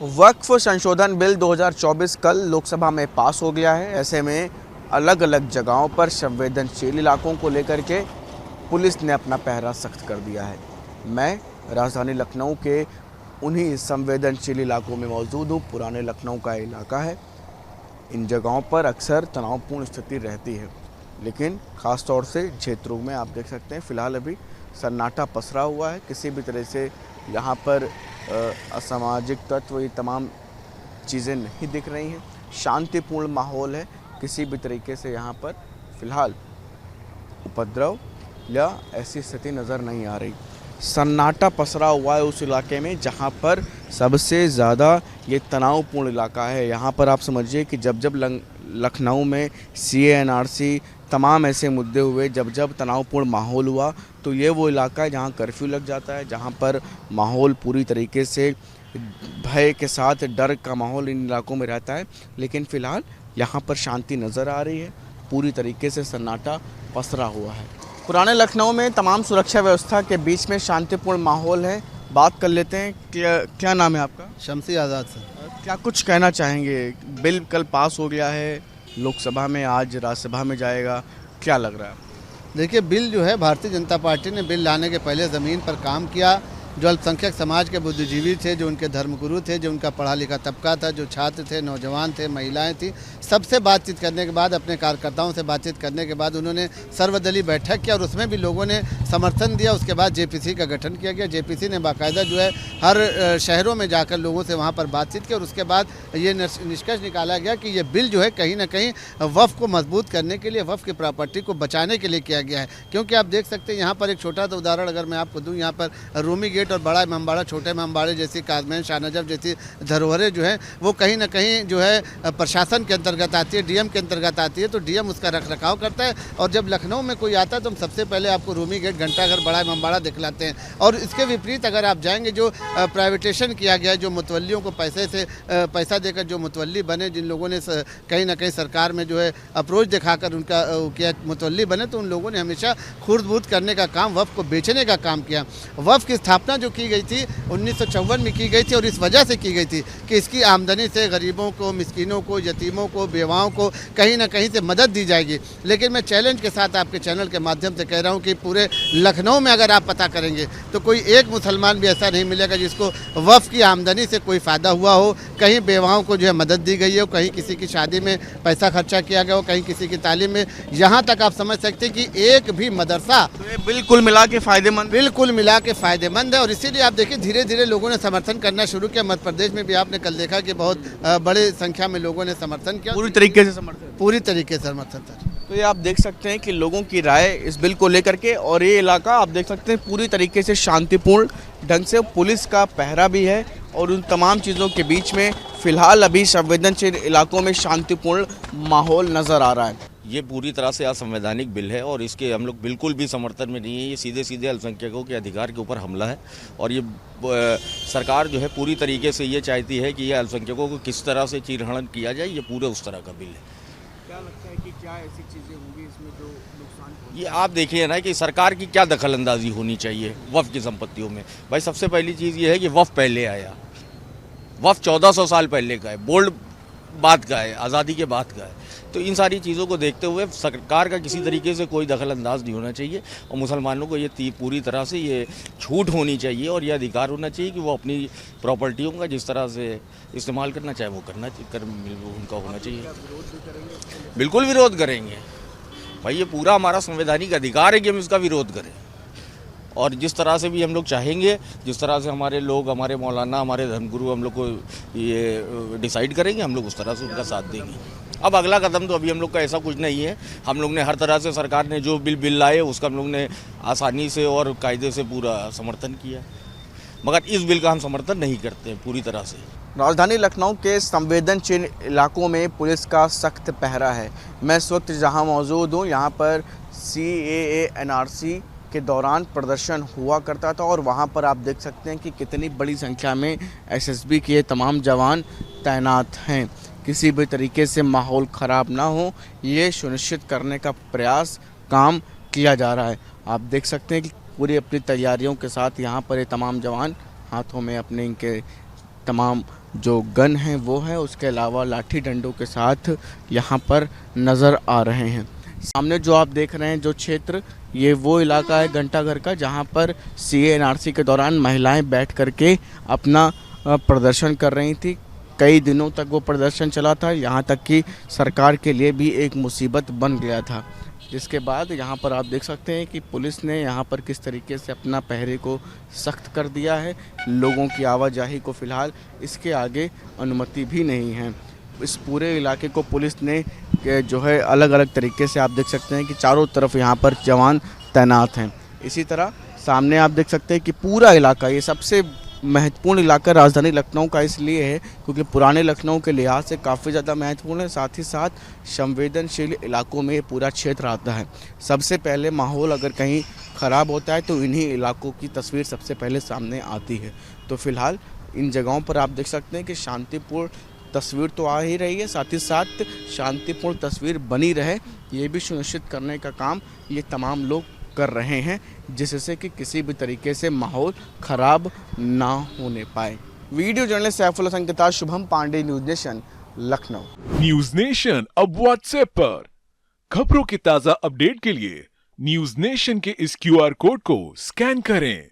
वक्फ संशोधन बिल 2024 कल लोकसभा में पास हो गया है। ऐसे में अलग अलग जगहों पर संवेदनशील इलाकों को लेकर के पुलिस ने अपना पहरा सख्त कर दिया है। मैं राजधानी लखनऊ के उन्हीं संवेदनशील इलाकों में मौजूद हूँ। पुराने लखनऊ का इलाका है। इन जगहों पर अक्सर तनावपूर्ण स्थिति रहती है, लेकिन ख़ास तौर से क्षेत्रों में आप देख सकते हैं फ़िलहाल अभी सन्नाटा पसरा हुआ है। किसी भी तरह से यहाँ पर असामाजिक तत्व ये तमाम चीज़ें नहीं दिख रही हैं। शांतिपूर्ण माहौल है। किसी भी तरीके से यहाँ पर फ़िलहाल उपद्रव या ऐसी स्थिति नज़र नहीं आ रही। सन्नाटा पसरा हुआ है उस इलाके में जहाँ पर सबसे ज़्यादा ये तनावपूर्ण इलाका है। यहाँ पर आप समझिए कि जब लखनऊ में CA/NRC तमाम ऐसे मुद्दे हुए, जब तनावपूर्ण माहौल हुआ, तो ये वो इलाका है जहाँ कर्फ्यू लग जाता है, जहाँ पर माहौल पूरी तरीके से भय के साथ डर का माहौल इन इलाकों में रहता है। लेकिन फ़िलहाल यहाँ पर शांति नज़र आ रही है। पूरी तरीके से सन्नाटा पसरा हुआ है। पुराने लखनऊ में तमाम सुरक्षा व्यवस्था के बीच में शांतिपूर्ण माहौल है। बात कर लेते हैं। क्या नाम है आपका? शमसी आज़ाद सर। क्या कुछ कहना चाहेंगे? बिल कल पास हो गया है लोकसभा में, आज राज्यसभा में जाएगा, क्या लग रहा है? देखिए, बिल जो है भारतीय जनता पार्टी ने बिल लाने के पहले ज़मीन पर काम किया। जो अल्पसंख्यक समाज के बुद्धिजीवी थे, जो उनके धर्मगुरु थे, जो उनका पढ़ा लिखा तबका था, जो छात्र थे, नौजवान थे, महिलाएं थी, सबसे बातचीत करने के बाद, अपने कार्यकर्ताओं से बातचीत करने के बाद उन्होंने सर्वदलीय बैठक किया और उसमें भी लोगों ने समर्थन दिया। उसके बाद JPC का गठन किया गया। JPC ने बाकायदा जो है हर शहरों में जाकर लोगों से वहाँ पर बातचीत की और उसके बाद ये निष्कर्ष निकाला गया कि ये बिल जो है कहीं ना कहीं वक्फ को मजबूत करने के लिए, वक्फ की प्रॉपर्टी को बचाने के लिए किया गया है। क्योंकि आप देख सकते हैं यहाँ पर एक छोटा सा उदाहरण अगर मैं आपको दूँ, यहाँ पर रूमी गेट और बड़ा इमामबाड़ा, छोटे इमामबाड़े जैसी, काजमैन, शाहनजफ जैसी धरोहरें जो हैं वो कहीं ना कहीं जो है प्रशासन के अंतर्गत आती है, DM के अंतर्गत आती है। तो DM उसका रख रखाव करता है। और जब लखनऊ में कोई आता है तो हम सबसे पहले आपको रूमी गेट, घंटाघर, बड़ा इमामबाड़ा दिखलाते हैं। और इसके विपरीत अगर आप जाएंगे, जो प्राइवेटेशन किया गया है, जो मुतवल्लियों को पैसा देकर जो मुतवल्ली बने, जिन लोगों ने कहीं ना कहीं सरकार में जो है अप्रोच दिखाकर उनका किया मुतवल्ली बने, तो उन लोगों ने हमेशा खुर्द-बुर्द करने का काम, वक्फ को बेचने का काम किया। वक्फ की स्थापना जो की गई थी 1954 में की गई थी और इस वजह से की गई थी कि इसकी आमदनी से गरीबों को, मिस्कीनों को, यतीमों को, बेवाओं को कहीं ना कहीं से मदद दी जाएगी। लेकिन मैं चैलेंज के साथ आपके चैनल के माध्यम से कह रहा हूं कि पूरे लखनऊ में अगर आप पता करेंगे तो कोई एक मुसलमान भी ऐसा नहीं मिलेगा जिसको वक्फ की आमदनी से कोई फ़ायदा हुआ हो। कहीं बेवाओं को जो है मदद दी गई हो, कहीं किसी की शादी में पैसा खर्चा किया गया हो, कहीं किसी की तालीम में। यहाँ तक आप समझ सकते हैं कि एक भी मदरसा, तो ये बिल्कुल मिला के फ़ायदेमंद, बिल्कुल मिला के फ़ायदेमंद है। और इसीलिए आप देखिए धीरे धीरे लोगों ने समर्थन करना शुरू किया। मध्य प्रदेश में भी आपने कल देखा कि बहुत बड़े संख्या में लोगों ने समर्थन किया। पूरी तरीके से समर्थन, पूरी तरीके से समर्थन था। तो ये आप देख सकते हैं कि लोगों की राय इस बिल को लेकर के, और ये इलाका आप देख सकते हैं पूरी तरीके से शांतिपूर्ण ढंग से, पुलिस का पहरा भी है और उन तमाम चीज़ों के बीच में फ़िलहाल अभी संवेदनशील इलाकों में शांतिपूर्ण माहौल नज़र आ रहा है। ये पूरी तरह से असंवैधानिक बिल है और इसके हम लोग बिल्कुल भी समर्थन में नहीं है। ये सीधे सीधे अल्पसंख्यकों के अधिकार के ऊपर हमला है और ये सरकार जो है पूरी तरीके से ये चाहती है कि ये अल्पसंख्यकों को किस तरह से चीरहरण किया जाए। ये पूरे उस तरह का बिल है। क्या लगता है कि क्या ऐसी चीज़ें होंगी इसमें जो नुकसान? ये आप देखिए ना कि सरकार की क्या दखल अंदाजी होनी चाहिए वक्फ की संपत्तियों में। भाई सबसे पहली चीज़ ये है कि वक्फ पहले आया, वक्फ 1400 साल पहले का है, बोल्ड बात का है, आज़ादी के बाद का है। तो इन सारी चीज़ों को देखते हुए सरकार का किसी तरीके से कोई दखल अंदाज नहीं होना चाहिए और मुसलमानों को ये पूरी तरह से ये छूट होनी चाहिए और ये अधिकार होना चाहिए कि वो अपनी प्रॉपर्टियों का जिस तरह से इस्तेमाल करना चाहे वो उनका होना चाहिए। बिल्कुल विरोध करेंगे भाई, ये पूरा हमारा संवैधानिक अधिकार है कि हम इसका विरोध करें। और जिस तरह से भी हम लोग चाहेंगे, जिस तरह से हमारे लोग, हमारे मौलाना, हमारे धर्मगुरु हम लोग को ये डिसाइड करेंगे, हम लोग उस तरह से उनका साथ देंगे। अब अगला कदम तो अभी हम लोग का ऐसा कुछ नहीं है। हम लोग ने हर तरह से, सरकार ने जो बिल लाए उसका हम लोग ने आसानी से और कायदे से पूरा समर्थन किया, मगर इस बिल का हम समर्थन नहीं करते पूरी तरह से। राजधानी लखनऊ के संवेदनशील इलाकों में पुलिस का सख्त पहरा है। मैं इस वक्त जहां मौजूद हूं, यहां पर CA/NRC के दौरान प्रदर्शन हुआ करता था और वहां पर आप देख सकते हैं कि कितनी बड़ी संख्या में SSB के तमाम जवान तैनात हैं। किसी भी तरीके से माहौल ख़राब ना हो, ये सुनिश्चित करने का प्रयास, काम किया जा रहा है। आप देख सकते हैं कि पूरी अपनी तैयारियों के साथ यहाँ पर ये तमाम जवान हाथों में अपने इनके तमाम जो गन हैं वो है, उसके अलावा लाठी डंडों के साथ यहाँ पर नज़र आ रहे हैं। सामने जो आप देख रहे हैं जो क्षेत्र, ये वो इलाका है घंटाघर का जहाँ पर CA/NRC के दौरान महिलाएं बैठ करके अपना प्रदर्शन कर रही थी। कई दिनों तक वो प्रदर्शन चला था, यहाँ तक कि सरकार के लिए भी एक मुसीबत बन गया था। जिसके बाद यहाँ पर आप देख सकते हैं कि पुलिस ने यहाँ पर किस तरीके से अपना पहरे को सख्त कर दिया है। लोगों की आवाजाही को फ़िलहाल इसके आगे अनुमति भी नहीं है। इस पूरे इलाके को पुलिस ने जो है अलग अलग तरीके से आप देख सकते हैं कि चारों तरफ यहाँ पर जवान तैनात हैं। इसी तरह सामने आप देख सकते हैं कि पूरा इलाका, ये सबसे महत्वपूर्ण इलाका राजधानी लखनऊ का इसलिए है क्योंकि पुराने लखनऊ के लिहाज से काफ़ी ज़्यादा महत्वपूर्ण है। साथ ही साथ संवेदनशील इलाकों में ये पूरा क्षेत्र आता है। सबसे पहले माहौल अगर कहीं ख़राब होता है तो इन्हीं इलाकों की तस्वीर सबसे पहले सामने आती है। तो फिलहाल इन जगहों पर आप देख सकते हैं कि शांतिपूर्ण तस्वीर तो आ ही रही है, साथ ही साथ शांतिपूर्ण तस्वीर बनी रहे ये भी सुनिश्चित करने का काम ये तमाम लोग कर रहे हैं, जिससे कि किसी भी तरीके से माहौल खराब ना होने पाए। वीडियो जर्नलिस्ट सैफुल्लाह हसन के साथ Shubham Pandey, News Nation, Lucknow. News Nation अब व्हाट्सएप पर खबरों के ताजा अपडेट के लिए न्यूज नेशन के इस QR कोड को स्कैन करें।